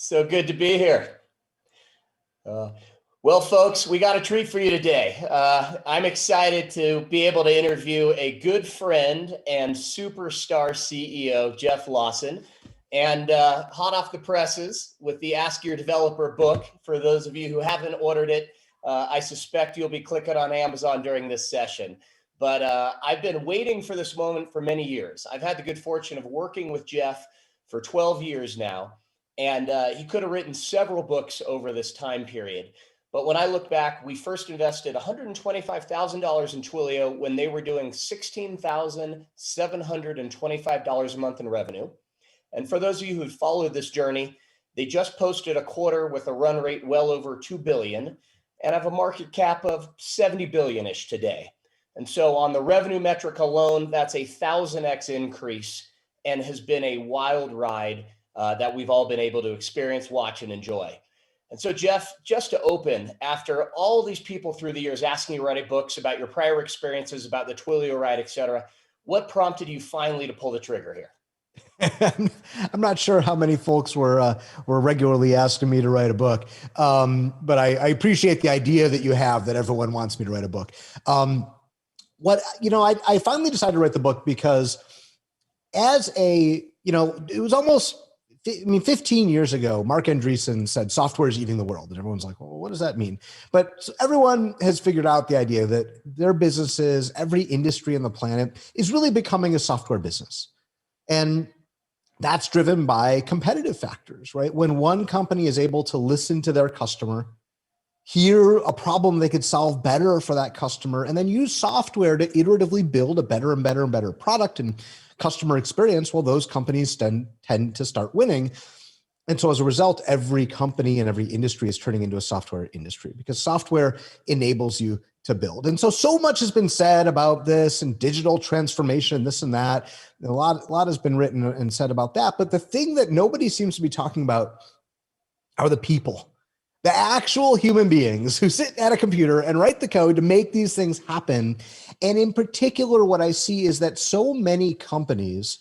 So good to be here. Well, folks, we got a treat for you today. I'm excited to be able to interview a good friend and superstar CEO, Jeff Lawson, and hot off the presses with the Ask Your Developer book. For those of you who haven't ordered it, I suspect you'll be clicking on Amazon during this session. But I've been waiting for this moment for many years. I've had the good fortune of working with Jeff for 12 years now. And he could have written several books over this time period. But when I look back, we first invested $125,000 in Twilio when they were doing $16,725 a month in revenue. And for those of you who followed this journey, they just posted a quarter with a run rate well over 2 billion and have a market cap of 70 billion-ish today. And so on the revenue metric alone, that's a 1,000x increase and has been a wild ride that we've all been able to experience, watch, and enjoy. And so, Jeff, just to open, after all these people through the years asking you to write books about your prior experiences, about the Twilio ride, et cetera, what prompted you finally to pull the trigger here? I'm not sure how many folks were regularly asking me to write a book, but I appreciate the idea that you have that everyone wants me to write a book. I finally decided to write the book because it was almost 15 years ago, Mark Andreessen said software is eating the world. And everyone's like, well, what does that mean? But everyone has figured out the idea that their businesses, every industry on the planet is really becoming a software business. And that's driven by competitive factors, right? When one company is able to listen to their customer, hear a problem they could solve better for that customer, and then use software to iteratively build a better and better and better product and customer experience, well, those companies tend to start winning. And so as a result, every company and every industry is turning into a software industry because software enables you to build. And so much has been said about this and digital transformation, this and that. A lot has been written and said about that. But the thing that nobody seems to be talking about are the people. The actual human beings who sit at a computer and write the code to make these things happen. And in particular, what I see is that so many companies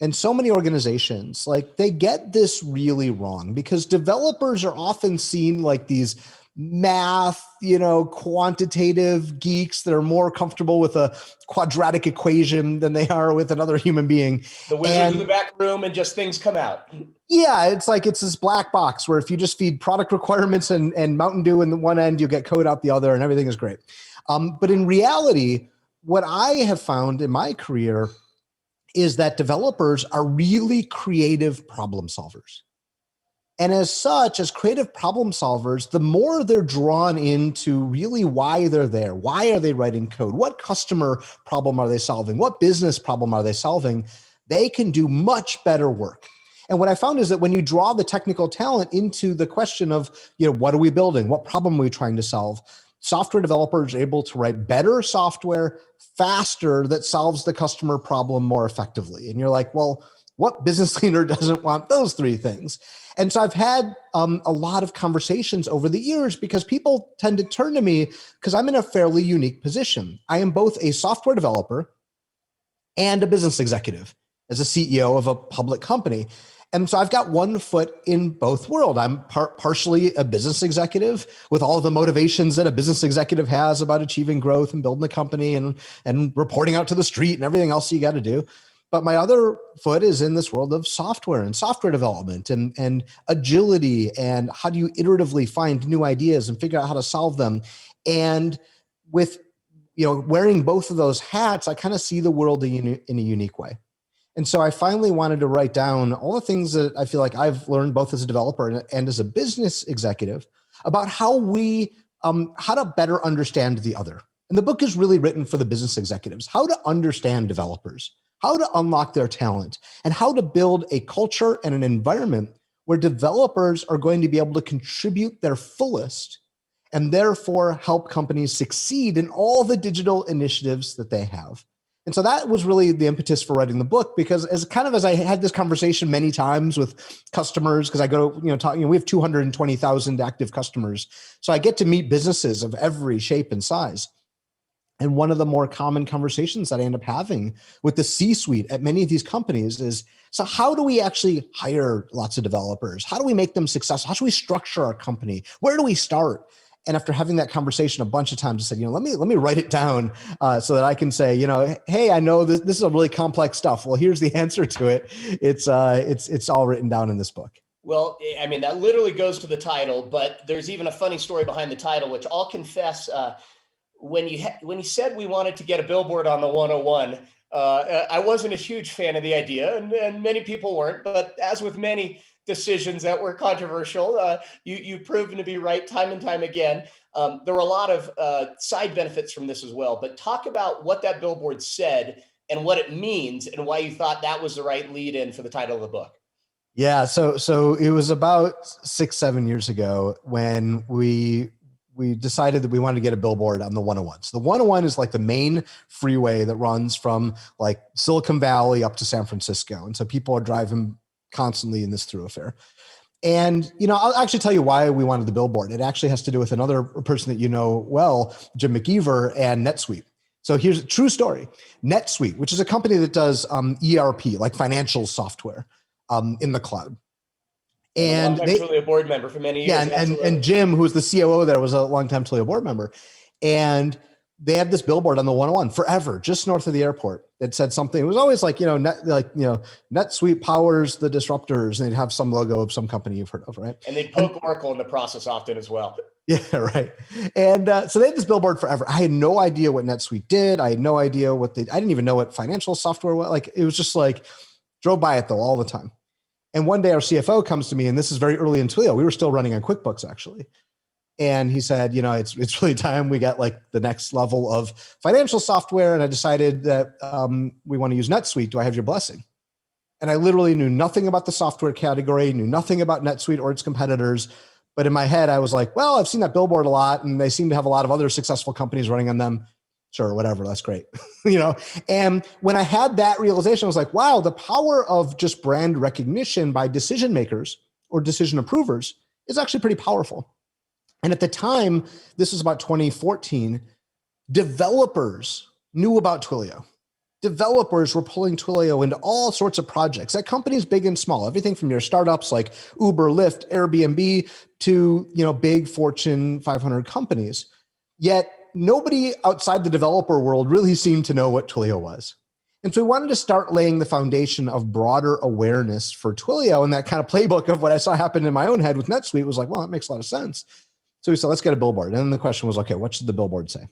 and so many organizations, they get this really wrong because developers are often seen like these math, quantitative geeks that are more comfortable with a quadratic equation than they are with another human being. The wizard in the back room and just things come out. Yeah, it's this black box where if you just feed product requirements and Mountain Dew in the one end, you get code out the other and everything is great. But in reality, what I have found in my career is that developers are really creative problem solvers. And as such, as creative problem solvers, the more they're drawn into really why they're there, why are they writing code, what customer problem are they solving, what business problem are they solving, they can do much better work. And what I found is that when you draw the technical talent into the question of, what are we building, what problem are we trying to solve, software developers are able to write better software faster that solves the customer problem more effectively. And you're like, well, what business leader doesn't want those three things? And so I've had a lot of conversations over the years because people tend to turn to me because I'm in a fairly unique position. I am both a software developer and a business executive as a CEO of a public company. And so I've got one foot in both worlds. I'm partially a business executive with all the motivations that a business executive has about achieving growth and building a company and reporting out to the street and everything else you got to do. But my other foot is in this world of software and software development and agility and how do you iteratively find new ideas and figure out how to solve them. And with wearing both of those hats, I kind of see the world in a unique way. And so I finally wanted to write down all the things that I feel like I've learned both as a developer and as a business executive about how to better understand the other. And the book is really written for the business executives, how to understand developers, how to unlock their talent, and how to build a culture and an environment where developers are going to be able to contribute their fullest and therefore help companies succeed in all the digital initiatives that they have. And so that was really the impetus for writing the book, because as I had this conversation many times with customers, because I go to, we have 220,000 active customers. So I get to meet businesses of every shape and size. And one of the more common conversations that I end up having with the C-suite at many of these companies is, so how do we actually hire lots of developers? How do we make them successful? How should we structure our company? Where do we start? And after having that conversation a bunch of times, I said, let me write it down so that I can say, hey, I know this is a really complex stuff. Well, here's the answer to it. It's all written down in this book. Well, I mean, that literally goes to the title, but there's even a funny story behind the title, which I'll confess, when you said we wanted to get a billboard on the 101, I wasn't a huge fan of the idea, and many people weren't. But as with many decisions that were controversial, you've proven to be right time and time again. There were a lot of side benefits from this as well. But talk about what that billboard said and what it means, and why you thought that was the right lead in for the title of the book. Yeah, so it was about 6-7 years ago when we decided that we wanted to get a billboard on the 101. So the 101 is like the main freeway that runs from like Silicon Valley up to San Francisco. And so people are driving constantly in this thoroughfare. And, I'll actually tell you why we wanted the billboard. It actually has to do with another person that you know well, Jim McGeever, and NetSuite. So here's a true story. NetSuite, which is a company that does ERP, like financial software in the cloud. And I'm actually a board member for many years. Yeah, and Jim, who was the COO there, was a longtime Twilio board member. And they had this billboard on the 101 forever, just north of the airport. It said something. It was always like, NetSuite powers the disruptors, and they'd have some logo of some company you've heard of, right? And they'd poke Oracle in the process often as well. Yeah, right. And so they had this billboard forever. I had no idea what NetSuite did. I had no idea I didn't even know what financial software was. Like, it was just like, drove by it though all the time. And one day our CFO comes to me, and this is very early in Twilio. We were still running on QuickBooks actually. And he said, it's really time we got like the next level of financial software. And I decided that we want to use NetSuite. Do I have your blessing? And I literally knew nothing about the software category, knew nothing about NetSuite or its competitors. But in my head, I was like, well, I've seen that billboard a lot, and they seem to have a lot of other successful companies running on them. Sure, whatever, that's great. And when I had that realization, I was like, wow, the power of just brand recognition by decision makers or decision approvers is actually pretty powerful. And at the time, this was about 2014, developers knew about Twilio. Developers were pulling Twilio into all sorts of projects at companies big and small, everything from your startups like Uber, Lyft, Airbnb to, big Fortune 500 companies. Yet nobody outside the developer world really seemed to know what Twilio was. And so we wanted to start laying the foundation of broader awareness for Twilio, and that kind of playbook of what I saw happen in my own head with NetSuite was like, well, that makes a lot of sense. So we said, let's get a billboard. And then the question was, okay, what should the billboard say?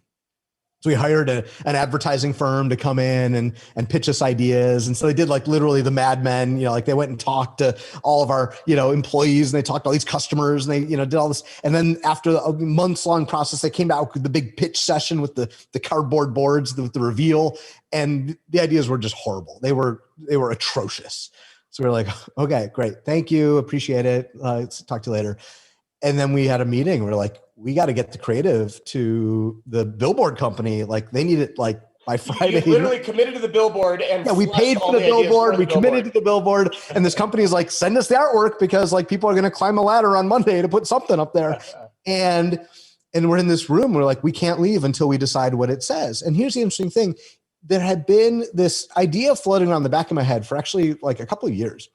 So we hired an advertising firm to come in and pitch us ideas. And so they did like literally the Mad Men, like they went and talked to all of our, employees, and they talked to all these customers, and they, did all this. And then after a months long process, they came out with the big pitch session with the cardboard boards, with the reveal. And the ideas were just horrible. They were atrocious. So we were like, okay, great. Thank you. Appreciate it. Let's talk to you later. And then we had a meeting. We're like, we got to get the creative to the billboard company. Like, they need it like by Friday. You literally committed to the billboard, and we paid for the billboard. We committed to the billboard, and this company is like, send us the artwork because like people are going to climb a ladder on Monday to put something up there. And we're in this room. We're like, we can't leave until we decide what it says. And here's the interesting thing. There had been this idea floating around the back of my head for actually like a couple of years.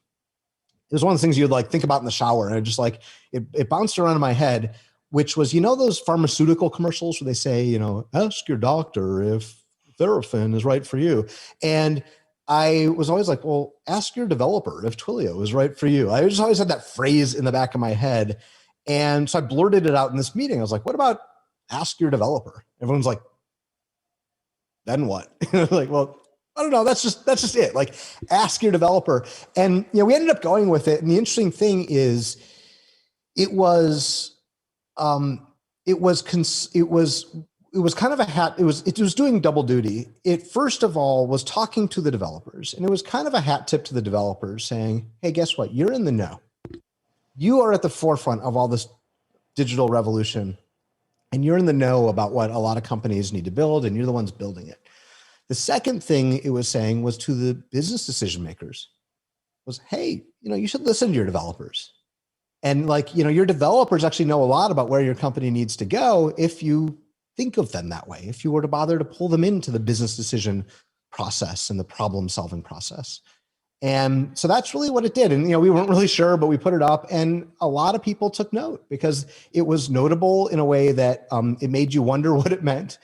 It was one of the things you'd like think about in the shower, and it just like, it bounced around in my head, which was, those pharmaceutical commercials where they say, ask your doctor if Therafin is right for you. And I was always like, well, ask your developer if Twilio is right for you. I just always had that phrase in the back of my head. And so I blurted it out in this meeting. I was like, what about ask your developer? Everyone's like, then what? Like, well, I don't know. That's just it. Like, ask your developer. And, we ended up going with it. And the interesting thing is it was kind of a hat. It was doing double duty. It first of all was talking to the developers, and it was kind of a hat tip to the developers saying, hey, guess what? You're in the know. You are at the forefront of all this digital revolution, and you're in the know about what a lot of companies need to build, and you're the ones building it. The second thing it was saying was to the business decision makers was, hey, you should listen to your developers. And like, your developers actually know a lot about where your company needs to go if you think of them that way, if you were to bother to pull them into the business decision process and the problem solving process. And so that's really what it did. And, we weren't really sure, but we put it up and a lot of people took note because it was notable in a way that it made you wonder what it meant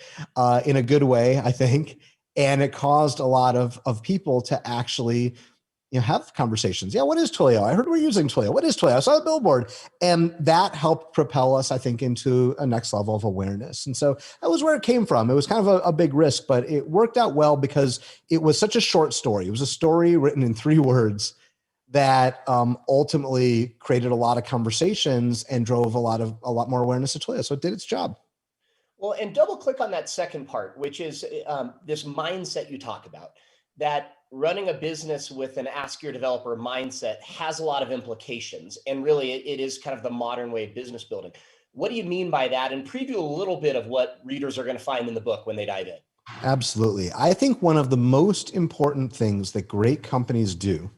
in a good way, I think. And it caused a lot of people to actually have conversations. Yeah, what is Twilio? I heard we're using Twilio. What is Twilio? I saw a billboard. And that helped propel us, I think, into a next level of awareness. And so that was where it came from. It was kind of a big risk, but it worked out well because it was such a short story. It was a story written in 3 words that ultimately created a lot of conversations and drove a lot more awareness to Twilio. So it did its job. Well, and double click on that second part, which is this mindset you talk about, that running a business with an ask your developer mindset has a lot of implications. And really, it is kind of the modern way of business building. What do you mean by that? And preview a little bit of what readers are going to find in the book when they dive in. Absolutely. I think one of the most important things that great companies do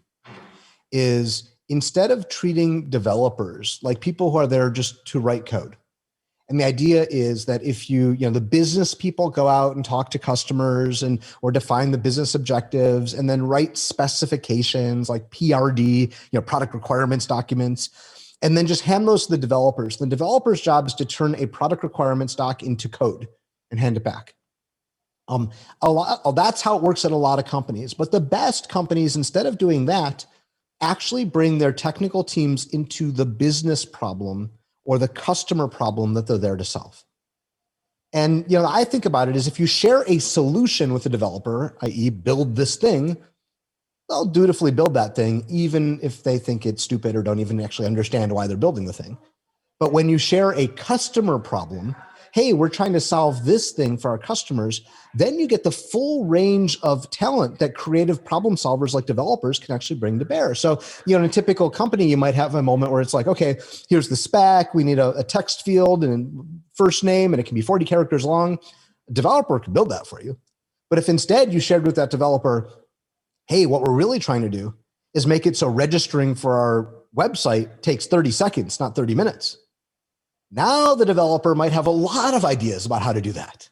is instead of treating developers like people who are there just to write code. And the idea is that if the business people go out and talk to customers or define the business objectives and then write specifications like PRD, product requirements documents, and then just hand those to the developers. The developer's job is to turn a product requirements doc into code and hand it back. That's how it works at a lot of companies. But the best companies, instead of doing that, actually bring their technical teams into the business problem or the customer problem that they're there to solve. And I think about it as if you share a solution with a developer, i.e. build this thing, they'll dutifully build that thing, even if they think it's stupid or don't even actually understand why they're building the thing. But when you share a customer problem, hey, we're trying to solve this thing for our customers, then you get the full range of talent that creative problem solvers like developers can actually bring to bear. So, in a typical company, you might have a moment where it's like, okay, here's the spec. We need a text field and first name, and it can be 40 characters long. A developer can build that for you. But if instead you shared with that developer, hey, what we're really trying to do is make it so registering for our website takes 30 seconds, not 30 minutes. Now the developer might have a lot of ideas about how to do that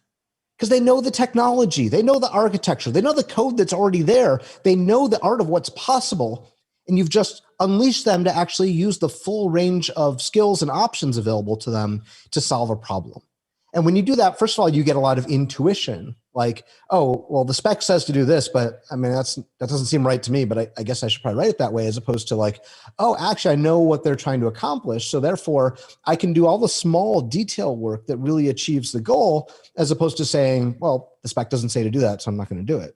because they know the technology, they know the architecture, they know the code that's already there, they know the art of what's possible, and you've just unleashed them to actually use the full range of skills and options available to them to solve a problem. And when you do that, first of all, you get a lot of intuition, like, oh, well, the spec says to do this, but I mean, that doesn't seem right to me, but I guess I should probably write it that way, as opposed to like, oh, actually, I know what they're trying to accomplish. So therefore, I can do all the small detail work that really achieves the goal, as opposed to saying, well, the spec doesn't say to do that, so I'm not going to do it.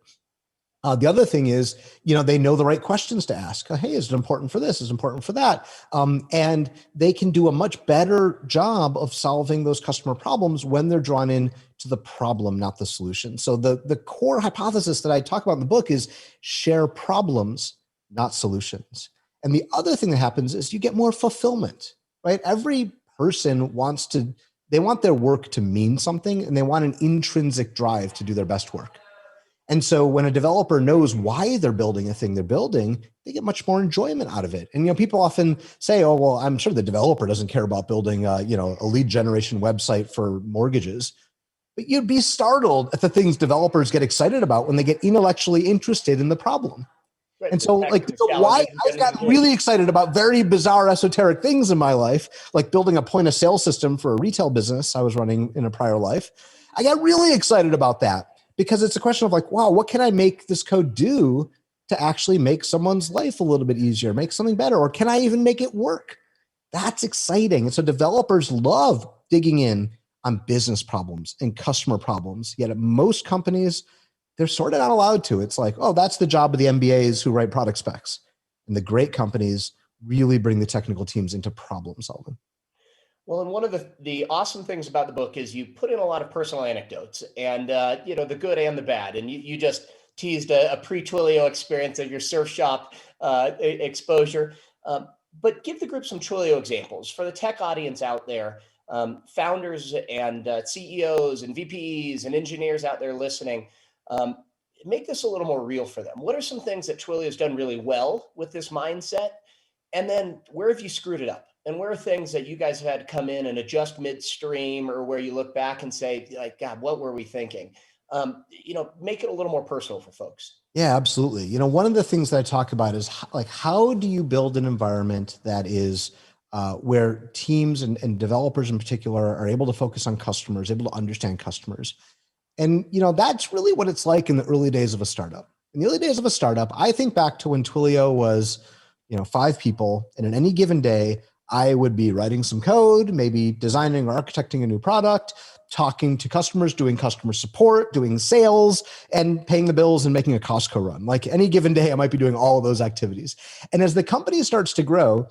The other thing is, they know the right questions to ask. Hey, is it important for this? Is it important for that? And they can do a much better job of solving those customer problems when they're drawn in to the problem, not the solution. So the core hypothesis that I talk about in the book is share problems, not solutions. And the other thing that happens is you get more fulfillment, right? Every person they want their work to mean something, and they want an intrinsic drive to do their best work. And so when a developer knows why they're building a thing they're building, they get much more enjoyment out of it. And, people often say, oh, well, I'm sure the developer doesn't care about building a lead generation website for mortgages. But you'd be startled at the things developers get excited about when they get intellectually interested in the problem. Right. And so why I've gotten really excited about very bizarre esoteric things in my life, like building a point of sale system for a retail business I was running in a prior life. I got really excited about that, because it's a question of like, wow, what can I make this code do to actually make someone's life a little bit easier, make something better, or can I even make it work? That's exciting. And so developers love digging in on business problems and customer problems. Yet at most companies, they're sort of not allowed to. It's like, oh, that's the job of the MBAs who write product specs. And the great companies really bring the technical teams into problem solving. Well, and one of the awesome things about the book is you put in a lot of personal anecdotes and, the good and the bad. And you just teased a pre-Twilio experience of your surf shop exposure. But give the group some Twilio examples for the tech audience out there, founders and CEOs and VPs and engineers out there listening. Make this a little more real for them. What are some things that Twilio has done really well with this mindset? And then where have you screwed it up? And where are things that you guys have had come in and adjust midstream, or where you look back and say, like, God, what were we thinking? Make it a little more personal for folks. Yeah, absolutely. One of the things that I talk about is how do you build an environment that is where teams and developers in particular are able to focus on customers, able to understand customers. And, that's really what it's like in the early days of a startup. In the early days of a startup, I think back to when Twilio was, 5 people, and in any given day, I would be writing some code, maybe designing or architecting a new product, talking to customers, doing customer support, doing sales, and paying the bills and making a Costco run. Like any given day, I might be doing all of those activities. And as the company starts to grow,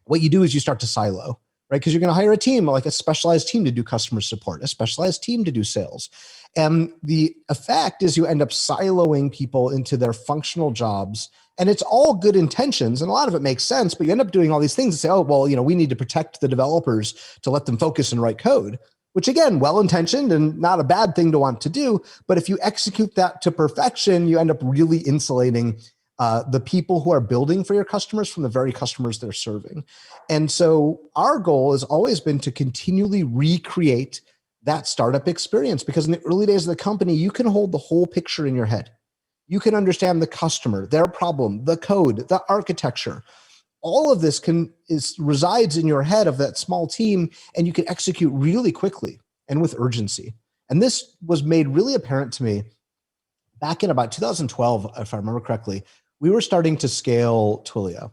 what you do is you start to silo, right? Because you're going to hire a team, like a specialized team to do customer support, a specialized team to do sales. And the effect is you end up siloing people into their functional jobs. And it's all good intentions, and a lot of it makes sense, but you end up doing all these things and say, oh, well, we need to protect the developers to let them focus and write code, which again, well-intentioned and not a bad thing to want to do. But if you execute that to perfection, you end up really insulating the people who are building for your customers from the very customers they're serving. And so our goal has always been to continually recreate that startup experience, because in the early days of the company, you can hold the whole picture in your head. You can understand the customer, their problem, the code, the architecture. All of this resides in your head of that small team, and you can execute really quickly and with urgency. And this was made really apparent to me back in about 2012, if I remember correctly. We were starting to scale Twilio.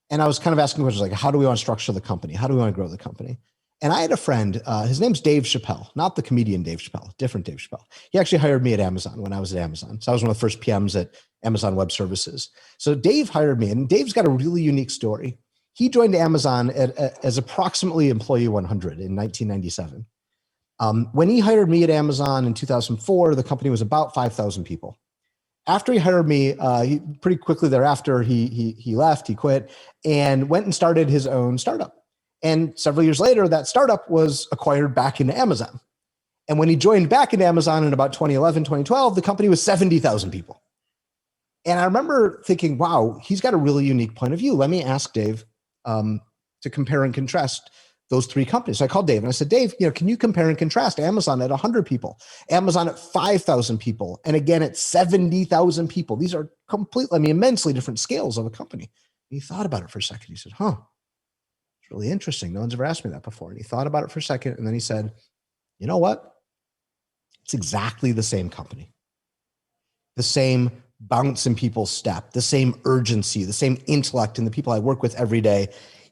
And I was kind of asking questions like, how do we want to structure the company? How do we want to grow the company? And I had a friend, his name's Dave Chappelle, not the comedian Dave Chappelle, different Dave Chappelle. He actually hired me at Amazon when I was at Amazon. So I was one of the first PMs at Amazon Web Services. So Dave hired me, and Dave's got a really unique story. He joined Amazon as approximately employee 100 in 1997. When he hired me at Amazon in 2004, the company was about 5,000 people. After he hired me, pretty quickly thereafter, he left, he quit, and went and started his own startup. And several years later, that startup was acquired back into Amazon. And when he joined back into Amazon in about 2011, 2012, the company was 70,000 people. And I remember thinking, wow, he's got a really unique point of view. Let me ask Dave to compare and contrast those 3 companies. So I called Dave and I said, Dave, can you compare and contrast Amazon at 100 people, Amazon at 5,000 people, and again at 70,000 people? These are immensely different scales of a company. And he thought about it for a second. He said, it's really interesting. No one's ever asked me that before. And he thought about it for a second. And then he said, you know what? It's exactly the same company. The same bounce in people's step, the same urgency, the same intellect in the people I work with every day.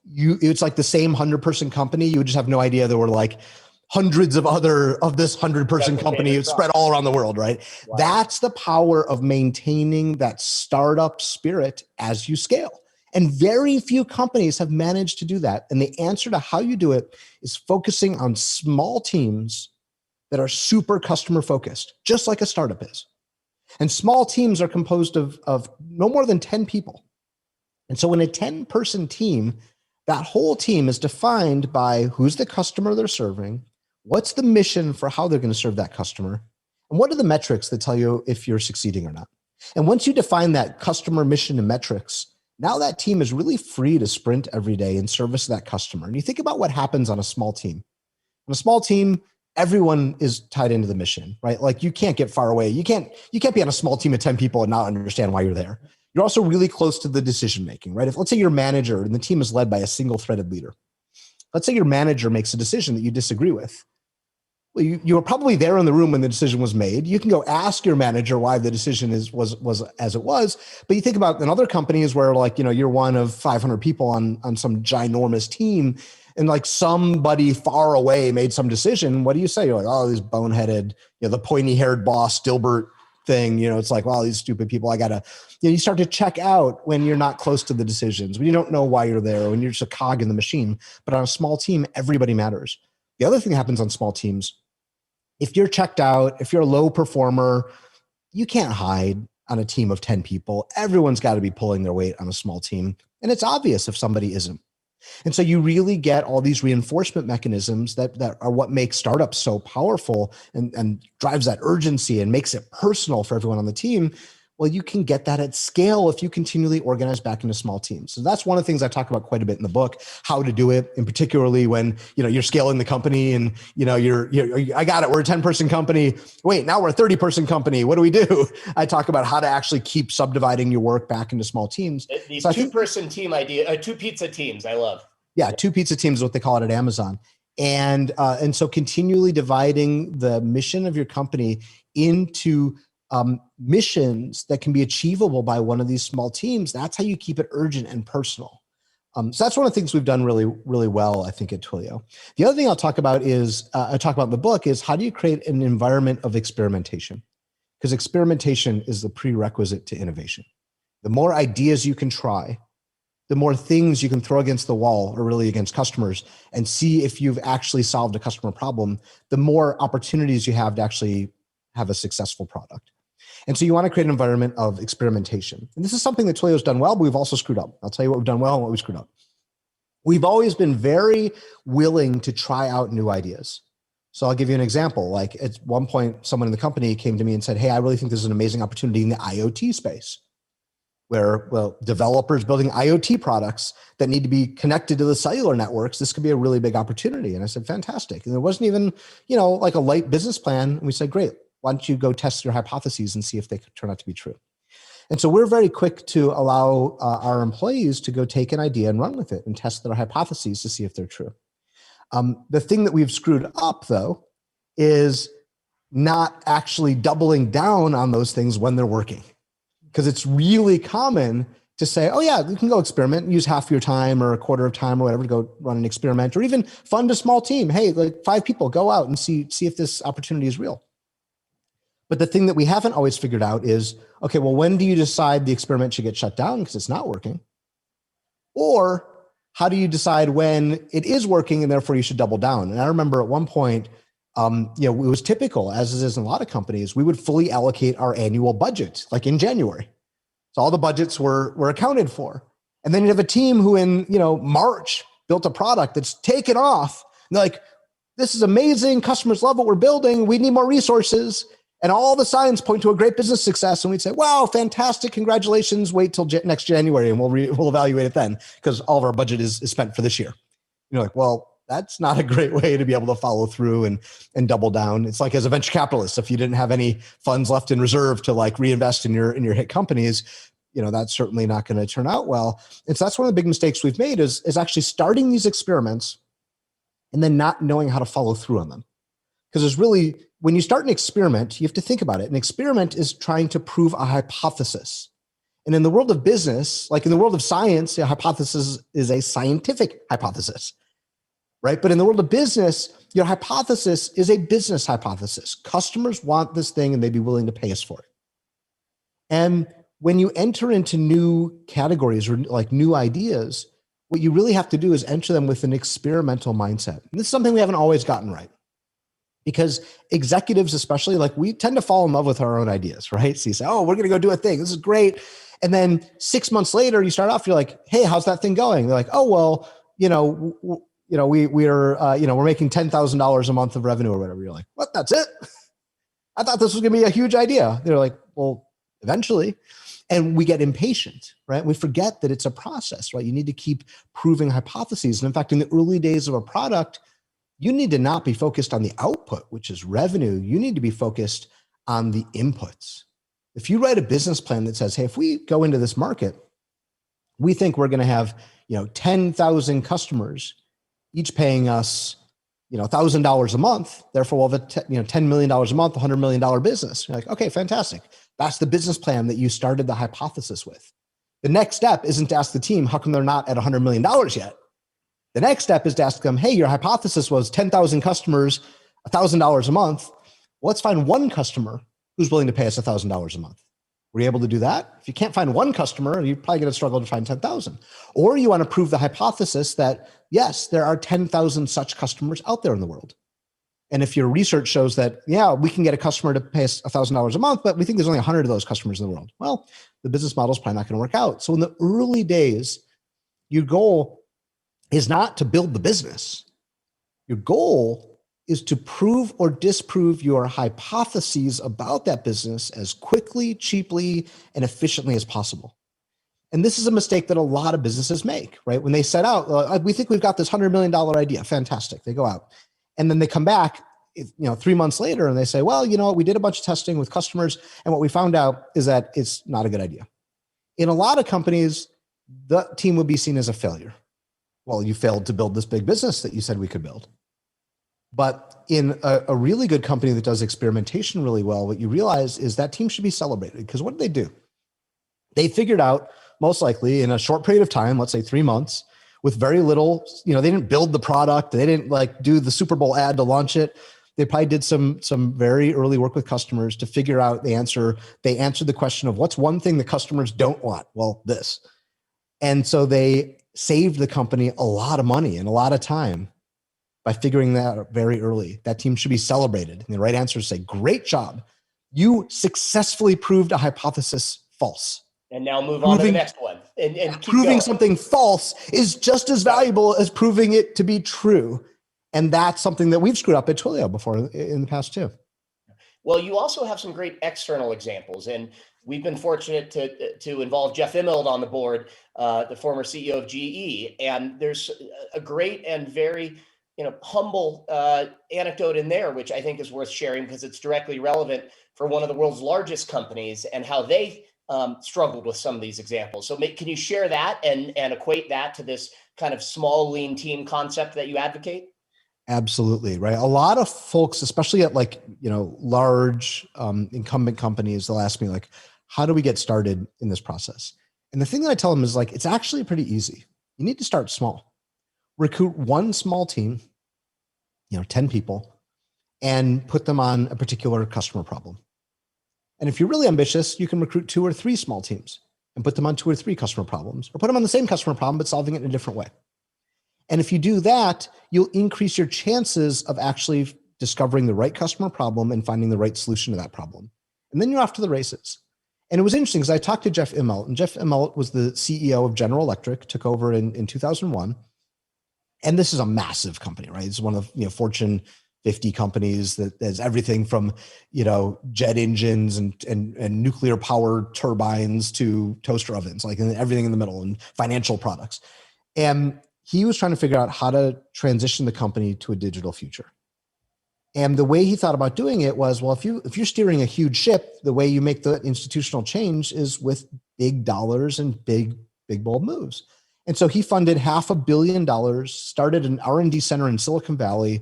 It's like the same 100-person company. You would just have no idea there were like hundreds of this 100-person company spread all around the world, right? Wow. That's the power of maintaining that startup spirit as you scale. And very few companies have managed to do that. And the answer to how you do it is focusing on small teams that are super customer focused, just like a startup is. And small teams are composed of no more than 10 people. And so in a 10-person team, that whole team is defined by who's the customer they're serving, what's the mission for how they're going to serve that customer, and what are the metrics that tell you if you're succeeding or not. And once you define that customer mission and metrics, now that team is really free to sprint every day in service of that customer. And you think about what happens on a small team. On a small team, everyone is tied into the mission, right? Like you can't get far away. You can't be on a small team of 10 people and not understand why you're there. You're also really close to the decision-making, right? If let's say your manager and the team is led by a single-threaded leader. Let's say your manager makes a decision that you disagree with. Well, you were probably there in the room when the decision was made. You can go ask your manager why the decision was as it was. But you think about in other companies where you're one of 500 people on some ginormous team, and like somebody far away made some decision. What do you say? You're like, oh, these boneheaded, the pointy-haired boss Dilbert thing. It's like, well, these stupid people. You start to check out when you're not close to the decisions, when you don't know why you're there, when you're just a cog in the machine. But on a small team, everybody matters. The other thing that happens on small teams, if you're checked out, if you're a low performer, you can't hide on a team of 10 people. Everyone's got to be pulling their weight on a small team. And it's obvious if somebody isn't. And so you really get all these reinforcement mechanisms that are what makes startups so powerful and drives that urgency and makes it personal for everyone on the team, Well, you can get that at scale if you continually organize back into small teams. So that's one of the things I talk about quite a bit in the book, how to do it, and particularly when, you're scaling the company and, I got it. We're a 10-person company. Wait, now we're a 30-person company. What do we do? I talk about how to actually keep subdividing your work back into small teams. These two-person team idea, two pizza teams, I love. Yeah, two pizza teams is what they call it at Amazon. And so continually dividing the mission of your company into missions that can be achievable by one of these small teams. That's how you keep it urgent and personal. So that's one of the things we've done really, really well, I think, at Twilio. The other thing I'll talk about is, I talk about in the book, is how do you create an environment of experimentation? Because experimentation is the prerequisite to innovation. The more ideas you can try, the more things you can throw against the wall or really against customers and see if you've actually solved a customer problem, the more opportunities you have to actually have a successful product. And so you want to create an environment of experimentation. And this is something that Twilio's done well, but we've also screwed up. I'll tell you what we've done well and what we screwed up. We've always been very willing to try out new ideas. So I'll give you an example. Like at one point, someone in the company came to me and said, hey, I really think there's an amazing opportunity in the IoT space where, developers building IoT products that need to be connected to the cellular networks, this could be a really big opportunity. And I said, fantastic. And there wasn't even, like a light business plan. And we said, great. Why don't you go test your hypotheses and see if they could turn out to be true? And so we're very quick to allow our employees to go take an idea and run with it and test their hypotheses to see if they're true. The thing that we've screwed up, though, is not actually doubling down on those things when they're working. Because it's really common to say, oh yeah, you can go experiment, use half your time or a quarter of time or whatever to go run an experiment, or even fund a small team. Hey, like 5 people, go out and see if this opportunity is real. But the thing that we haven't always figured out is, okay, well, when do you decide the experiment should get shut down because it's not working? Or how do you decide when it is working and therefore you should double down? And I remember at one point, it was typical, as it is in a lot of companies, we would fully allocate our annual budget, like in January. So all the budgets were accounted for. And then you have a team who in, March built a product that's taken off. And they're like, this is amazing. Customers love what we're building. We need more resources. And all the signs point to a great business success. And we'd say, wow, fantastic. Congratulations. Wait till next January and we'll evaluate it then because all of our budget is spent for this year. You're like, well, that's not a great way to be able to follow through and double down. It's like as a venture capitalist, if you didn't have any funds left in reserve to like reinvest in your hit companies, that's certainly not going to turn out well. And so that's one of the big mistakes we've made is actually starting these experiments and then not knowing how to follow through on them. Because there's really, when you start an experiment, you have to think about it. An experiment is trying to prove a hypothesis. And in the world of business, like in the world of science, a hypothesis is a scientific hypothesis, right? But in the world of business, your hypothesis is a business hypothesis. Customers want this thing and they'd be willing to pay us for it. And when you enter into new categories or like new ideas, what you really have to do is enter them with an experimental mindset. And this is something we haven't always gotten right. Because executives, especially, like we tend to fall in love with our own ideas, right? So you say, oh, we're going to go do a thing. This is great. And then 6 months later, you start off, you're like, hey, how's that thing going? They're like, oh, well, we're making $10,000 a month of revenue or whatever. You're like, what? That's it? I thought this was going to be a huge idea. They're like, well, eventually. And we get impatient, right? We forget that it's a process, right? You need to keep proving hypotheses. And in fact, in the early days of a product, you need to not be focused on the output, which is revenue. You need to be focused on the inputs. If you write a business plan that says, hey, if we go into this market, we think we're going to have, 10,000 customers, each paying us, $1,000 a month. Therefore, we'll have $10 million a month, $100 million business. You're like, okay, fantastic. That's the business plan that you started the hypothesis with. The next step isn't to ask the team, how come they're not at $100 million yet? The next step is to ask them, hey, your hypothesis was 10,000 customers, $1,000 a month. Well, let's find one customer who's willing to pay us $1,000 a month. Were you able to do that? If you can't find one customer, you're probably going to struggle to find 10,000. Or you want to prove the hypothesis that, yes, there are 10,000 such customers out there in the world. And if your research shows that, yeah, we can get a customer to pay us $1,000 a month, but we think there's only 100 of those customers in the world. Well, the business model is probably not going to work out. So in the early days, your goal is not to build the business. Your goal is to prove or disprove your hypotheses about that business as quickly, cheaply, and efficiently as possible. And this is a mistake that a lot of businesses make, right? When they set out, we think we've got this $100 million idea. Fantastic. They go out and then they come back, 3 months later and they say, well, you know what? We did a bunch of testing with customers. And what we found out is that it's not a good idea. In a lot of companies, the team would be seen as a failure. Well, you failed to build this big business that you said we could build. But in a really good company that does experimentation really well, what you realize is that team should be celebrated, because what did they do? They figured out, most likely in a short period of time, let's say 3 months, with very little, they didn't build the product. They didn't do the Super Bowl ad to launch it. They probably did some very early work with customers to figure out the answer. They answered the question of what's one thing the customers don't want? Well, this. And so they saved the company a lot of money and a lot of time by figuring that out very early. That team should be celebrated. And the right answer is say, great job. You successfully proved a hypothesis false. And now move on to the next one. And keep proving going. Something false is just as valuable as proving it to be true. And that's something that we've screwed up at Twilio before in the past too. Well, you also have some great external examples. And we've been fortunate to involve Jeff Immelt on the board, the former CEO of GE. And there's a great and very humble anecdote in there, which I think is worth sharing because it's directly relevant for one of the world's largest companies and how they struggled with some of these examples. So can you share that and equate that to this kind of small, lean team concept that you advocate? Absolutely. Right. A lot of folks, especially at large incumbent companies, they'll ask me how do we get started in this process? And the thing that I tell them is it's actually pretty easy. You need to start small. Recruit one small team, 10 people, and put them on a particular customer problem. And if you're really ambitious, you can recruit 2 or 3 small teams and put them on 2 or 3 customer problems, or put them on the same customer problem, but solving it in a different way. And if you do that, you'll increase your chances of actually discovering the right customer problem and finding the right solution to that problem. And then you're off to the races. And it was interesting because I talked to Jeff Immelt, and Jeff Immelt was the CEO of General Electric, took over in 2001. And this is a massive company, right? It's one of Fortune 50 companies that has everything from, jet engines and nuclear power turbines to toaster ovens, and everything in the middle, and financial products. And he was trying to figure out how to transition the company to a digital future. And the way he thought about doing it was, well, if you're steering a huge ship, the way you make the institutional change is with big dollars and big, bold moves. And so he funded $500 million, started an R&D center in Silicon Valley,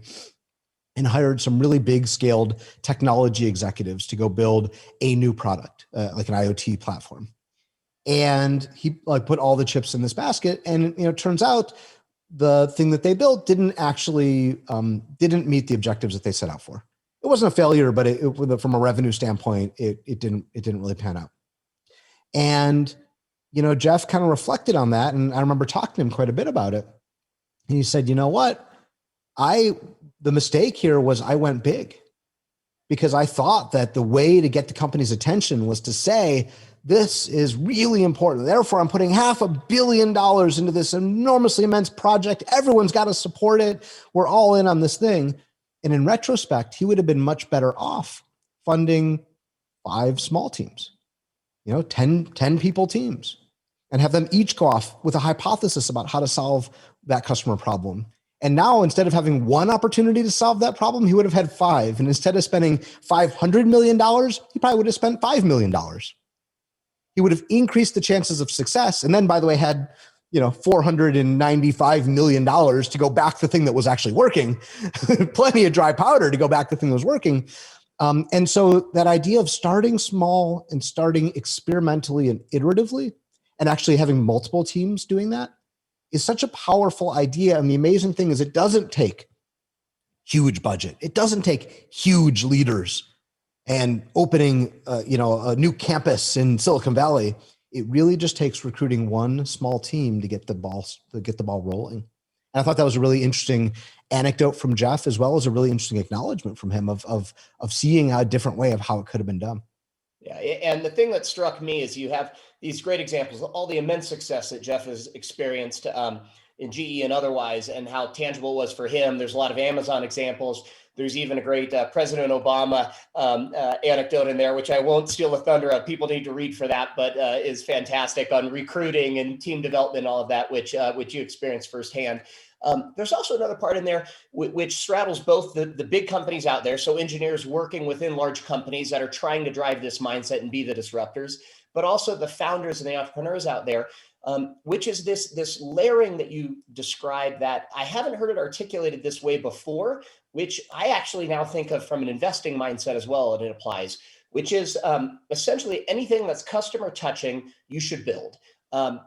and hired some really big scaled technology executives to go build a new product, like an IoT platform. And he put all the chips in this basket. And it turns out the thing that they built didn't actually didn't meet the objectives that they set out for. It wasn't a failure, but from a revenue standpoint, it didn't really pan out. And Jeff kind of reflected on that, and I remember talking to him quite a bit about it. And he said, you know what? The mistake here was I went big, because I thought that the way to get the company's attention was to say, this is really important. Therefore, I'm putting $500 million into this enormously immense project. Everyone's got to support it. We're all in on this thing. And in retrospect, he would have been much better off funding 5 small teams, 10 people teams, and have them each go off with a hypothesis about how to solve that customer problem. And now, instead of having 1 opportunity to solve that problem, he would have had 5. And instead of spending $500 million, he probably would have spent $5 million. He would have increased the chances of success. And then, by the way, had $495 million to go back the thing that was actually working, plenty of dry powder to go back the thing that was working. And so that idea of starting small and starting experimentally and iteratively, and actually having multiple teams doing that, is such a powerful idea. And the amazing thing is it doesn't take huge budget. It doesn't take huge leaders and opening a new campus in Silicon Valley. It really just takes recruiting 1 small team to get the ball rolling. And I thought that was a really interesting anecdote from Jeff, as well as a really interesting acknowledgement from him of seeing a different way of how it could have been done. Yeah, and the thing that struck me is you have these great examples, all the immense success that Jeff has experienced in GE and otherwise, and how tangible it was for him. There's a lot of Amazon examples. There's even a great President Obama anecdote in there, which I won't steal the thunder of. People need to read for that, but is fantastic on recruiting and team development, all of that, which you experienced firsthand. There's also another part in there which straddles both the big companies out there, so engineers working within large companies that are trying to drive this mindset and be the disruptors, but also the founders and the entrepreneurs out there, which is this layering that you described that I haven't heard it articulated this way before, which I actually now think of from an investing mindset as well, and it applies, which is essentially anything that's customer touching, you should build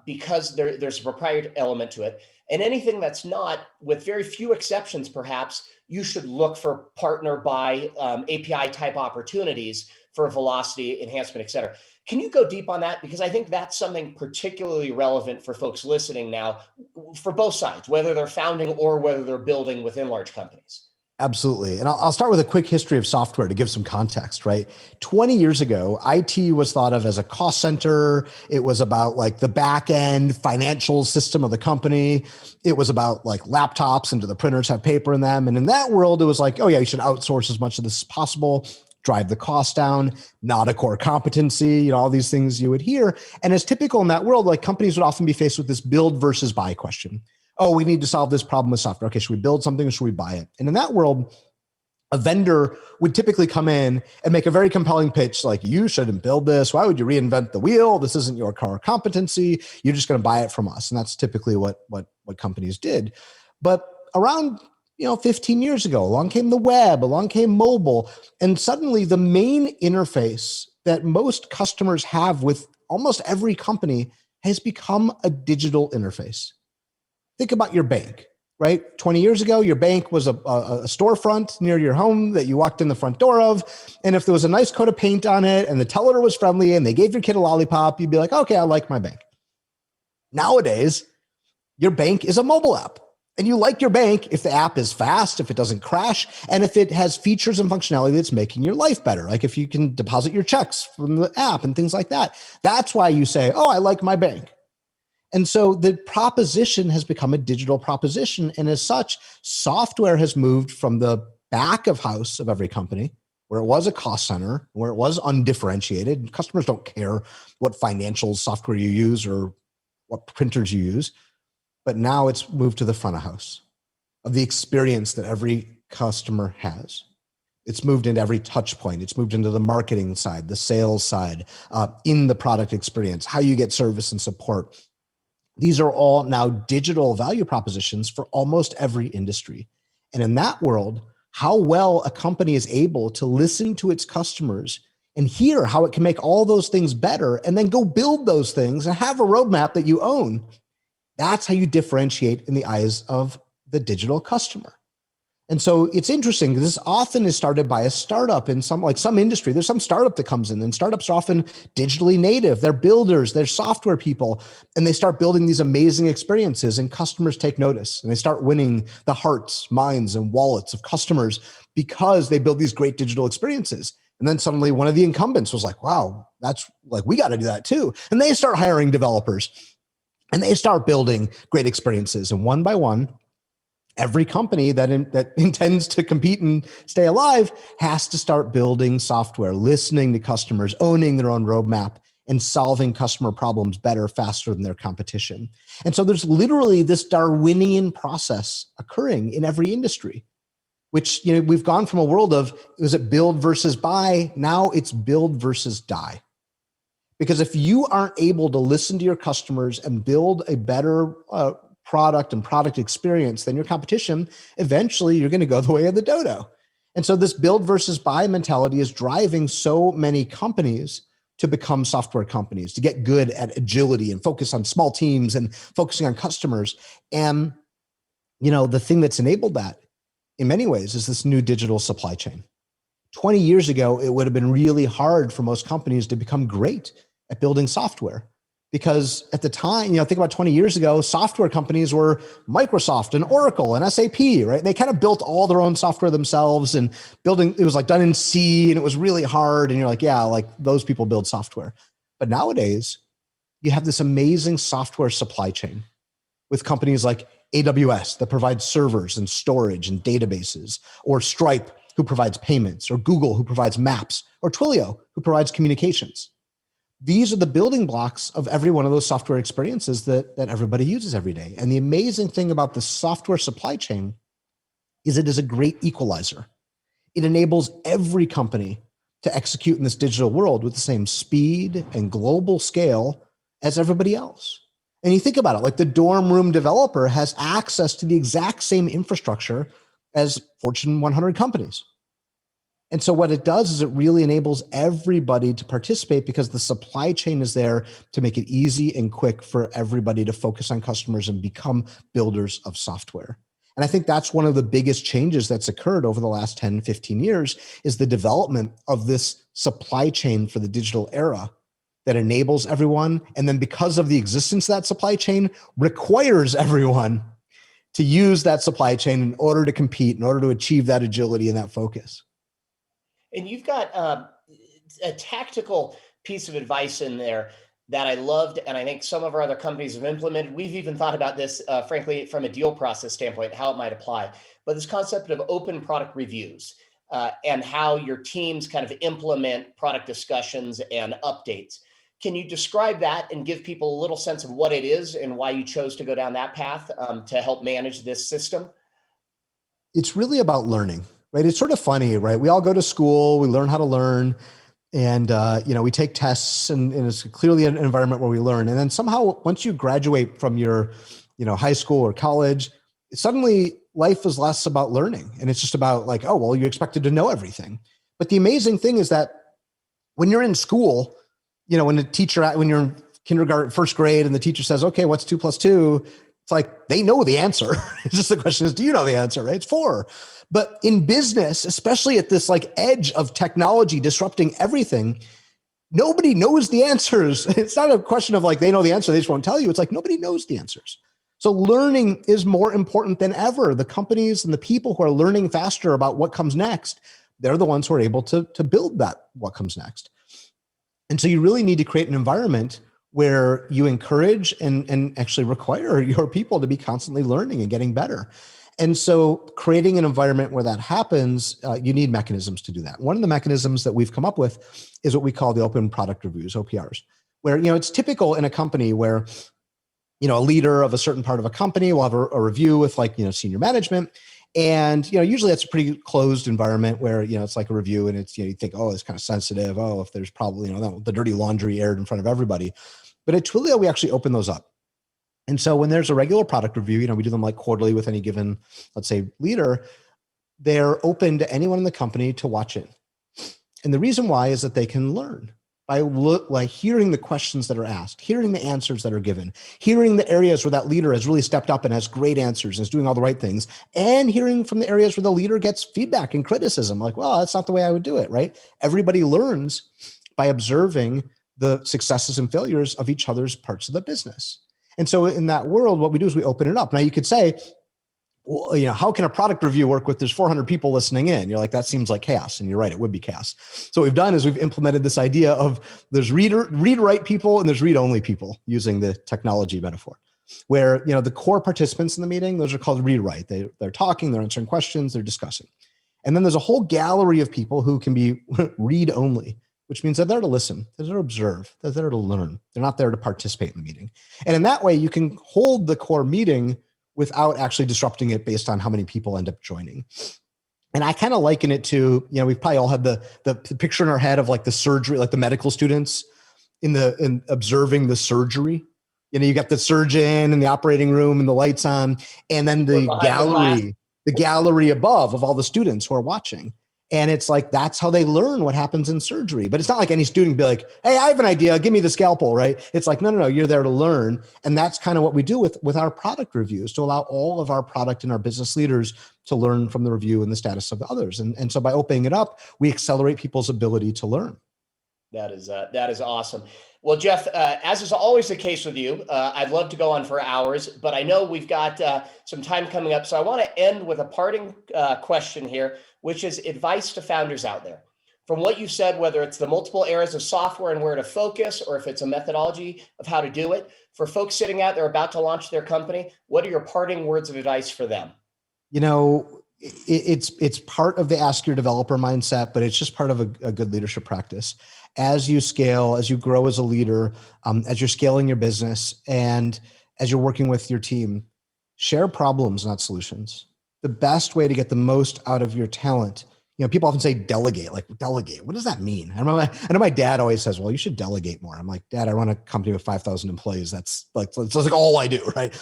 because there's a proprietary element to it. And anything that's not, with very few exceptions, perhaps, you should look for partner by API type opportunities for velocity enhancement, et cetera. Can you go deep on that? Because I think that's something particularly relevant for folks listening now for both sides, whether they're founding or whether they're building within large companies. Absolutely. And I'll start with a quick history of software to give some context, right? 20 years ago, IT was thought of as a cost center. It was about like the back end financial system of the company. It was about like laptops and do the printers have paper in them? And in that world, it was like, oh yeah, you should outsource as much of this as possible, drive the cost down, not a core competency, all these things you would hear. And as typical in that world, like companies would often be faced with this build versus buy question. Oh, we need to solve this problem with software. Okay, should we build something or should we buy it? And in that world, a vendor would typically come in and make a very compelling pitch like, you shouldn't build this. Why would you reinvent the wheel? This isn't your core competency. You're just going to buy it from us. And that's typically what companies did. But around 15 years ago, along came the web, along came mobile, and suddenly the main interface that most customers have with almost every company has become a digital interface. Think about your bank, right? 20 years ago, your bank was a storefront near your home that you walked in the front door of. And if there was a nice coat of paint on it and the teller was friendly and they gave your kid a lollipop, you'd be like, okay, I like my bank. Nowadays, your bank is a mobile app. And you like your bank if the app is fast, if it doesn't crash, and if it has features and functionality that's making your life better. Like if you can deposit your checks from the app and things like that. That's why you say, oh, I like my bank. And so the proposition has become a digital proposition. And as such, software has moved from the back of house of every company, where it was a cost center, where it was undifferentiated. Customers don't care what financial software you use or what printers you use. But now it's moved to the front of house of the experience that every customer has. It's moved into every touch point. It's moved into the marketing side, the sales side, in the product experience, how you get service and support. These are all now digital value propositions for almost every industry. And in that world, how well a company is able to listen to its customers and hear how it can make all those things better and then go build those things and have a roadmap that you own. That's how you differentiate in the eyes of the digital customer. And so it's interesting because this often is started by a startup in some industry. There's some startup that comes in, and startups are often digitally native. They're builders, they're software people, and they start building these amazing experiences, and customers take notice and they start winning the hearts, minds, and wallets of customers because they build these great digital experiences. And then suddenly one of the incumbents was like, wow, that's like, we got to do that too. And they start hiring developers and they start building great experiences. And one by one, every company that intends to compete and stay alive has to start building software, listening to customers, owning their own roadmap, and solving customer problems better, faster than their competition. And so there's literally this Darwinian process occurring in every industry, which we've gone from a world of, was it build versus buy? Now it's build versus die. Because if you aren't able to listen to your customers and build a better product and product experience than your competition, eventually you're going to go the way of the dodo. And so this build versus buy mentality is driving so many companies to become software companies, to get good at agility and focus on small teams and focusing on customers. And, the thing that's enabled that in many ways is this new digital supply chain. 20 years ago, it would have been really hard for most companies to become great at building software. Because at the time, think about 20 years ago, software companies were Microsoft and Oracle and SAP, right? They kind of built all their own software themselves, and it was like done in C, and it was really hard. And you're like, yeah, like those people build software. But nowadays, you have this amazing software supply chain with companies like AWS that provides servers and storage and databases, or Stripe who provides payments, or Google who provides maps, or Twilio who provides communications. These are the building blocks of every one of those software experiences that everybody uses every day. And the amazing thing about the software supply chain is it is a great equalizer. It enables every company to execute in this digital world with the same speed and global scale as everybody else. And you think about it, like the dorm room developer has access to the exact same infrastructure as Fortune 100 companies. And so what it does is it really enables everybody to participate because the supply chain is there to make it easy and quick for everybody to focus on customers and become builders of software. And I think that's one of the biggest changes that's occurred over the last 10, 15 years is the development of this supply chain for the digital era that enables everyone. And then because of the existence of that supply chain, requires everyone to use that supply chain in order to compete, in order to achieve that agility and that focus. And you've got a tactical piece of advice in there that I loved, and I think some of our other companies have implemented. We've even thought about this, frankly, from a deal process standpoint, how it might apply. But this concept of open product reviews and how your teams kind of implement product discussions and updates. Can you describe that and give people a little sense of what it is and why you chose to go down that path to help manage this system? It's really about learning, right? It's sort of funny, right? We all go to school, we learn how to learn, and we take tests, and it's clearly an environment where we learn. And then somehow, once you graduate from your, high school or college, suddenly life is less about learning, and it's just about like, oh, well, you're expected to know everything. But the amazing thing is that when you're in school, when you're in kindergarten, first grade, and the teacher says, okay, what's 2 + 2? It's like, they know the answer. It's just the question is, do you know the answer, right? It's 4. But in business, especially at this like edge of technology disrupting everything, nobody knows the answers. It's not a question of like, they know the answer, they just won't tell you. It's like, nobody knows the answers. So learning is more important than ever. The companies and the people who are learning faster about what comes next, they're the ones who are able to build that what comes next. And so you really need to create an environment where you encourage and actually require your people to be constantly learning and getting better. And so creating an environment where that happens, you need mechanisms to do that. One of the mechanisms that we've come up with is what we call the open product reviews, OPRs, where, it's typical in a company where, a leader of a certain part of a company will have a review with like, senior management. And, usually that's a pretty closed environment where, it's like a review and it's, you think, oh, it's kind of sensitive. Oh, if there's probably, the dirty laundry aired in front of everybody. But at Twilio, we actually open those up. And so when there's a regular product review, we do them like quarterly with any given, let's say, leader, they're open to anyone in the company to watch it. And the reason why is that they can learn by hearing the questions that are asked, hearing the answers that are given, hearing the areas where that leader has really stepped up and has great answers and is doing all the right things, and hearing from the areas where the leader gets feedback and criticism, like, well, that's not the way I would do it, right? Everybody learns by observing the successes and failures of each other's parts of the business. And so in that world, what we do is we open it up. Now you could say, well, how can a product review work with there's 400 people listening in? You're like, that seems like chaos. And you're right, it would be chaos. So what we've done is we've implemented this idea of there's read-write people and there's read-only people, using the technology metaphor, where, the core participants in the meeting, those are called read-write. They're talking, they're answering questions, they're discussing. And then there's a whole gallery of people who can be read-only, which means they're there to listen, they're there to observe, they're there to learn. They're not there to participate in the meeting. And in that way, you can hold the core meeting without actually disrupting it based on how many people end up joining. And I kind of liken it to, we probably all have the picture in our head of like the surgery, like the medical students in observing the surgery. You got the surgeon in the operating room and the lights on, and then the gallery above of all the students who are watching. And it's like, that's how they learn what happens in surgery. But it's not like any student be like, hey, I have an idea, give me the scalpel, right? It's like, no, you're there to learn. And that's kind of what we do with our product reviews, to allow all of our product and our business leaders to learn from the review and the status of the others. And so by opening it up, we accelerate people's ability to learn. That is awesome. Well, Jeff, as is always the case with you, I'd love to go on for hours, but I know we've got some time coming up. So I want to end with a parting question here, which is advice to founders out there. from what you said, whether it's the multiple areas of software and where to focus, or if it's a methodology of how to do it, for folks sitting out there about to launch their company, what are your parting words of advice for them? You know, it's part of the ask your developer mindset, but it's just part of a good leadership practice. As you scale, as you grow as a leader, as you're scaling your business, and as you're working with your team, share problems, not solutions. The best way to get the most out of your talent, people often say delegate, like delegate. What does that mean? I know my dad always says, well, you should delegate more. I'm like, Dad, I run a company with 5,000 employees. That's like all I do, right?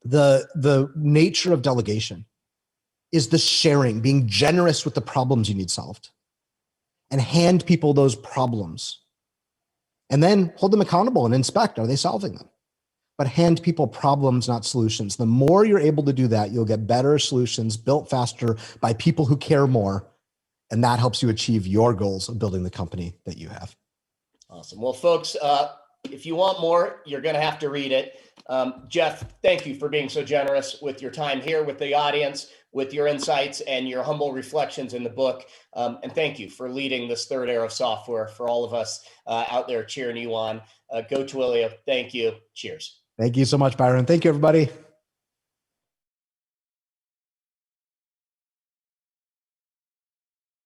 The nature of delegation is the sharing, being generous with the problems you need solved, and hand people those problems, and then hold them accountable and inspect, are they solving them? But hand people problems, not solutions. The more you're able to do that, you'll get better solutions built faster by people who care more. And that helps you achieve your goals of building the company that you have. Awesome. Well, folks, if you want more, you're going to have to read it. Jeff, thank you for being so generous with your time here with the audience, with your insights and your humble reflections in the book. And thank you for leading this third era of software for all of us out there cheering you on. Go Twilio. Thank you. Cheers. Thank you so much, Byron. Thank you, everybody.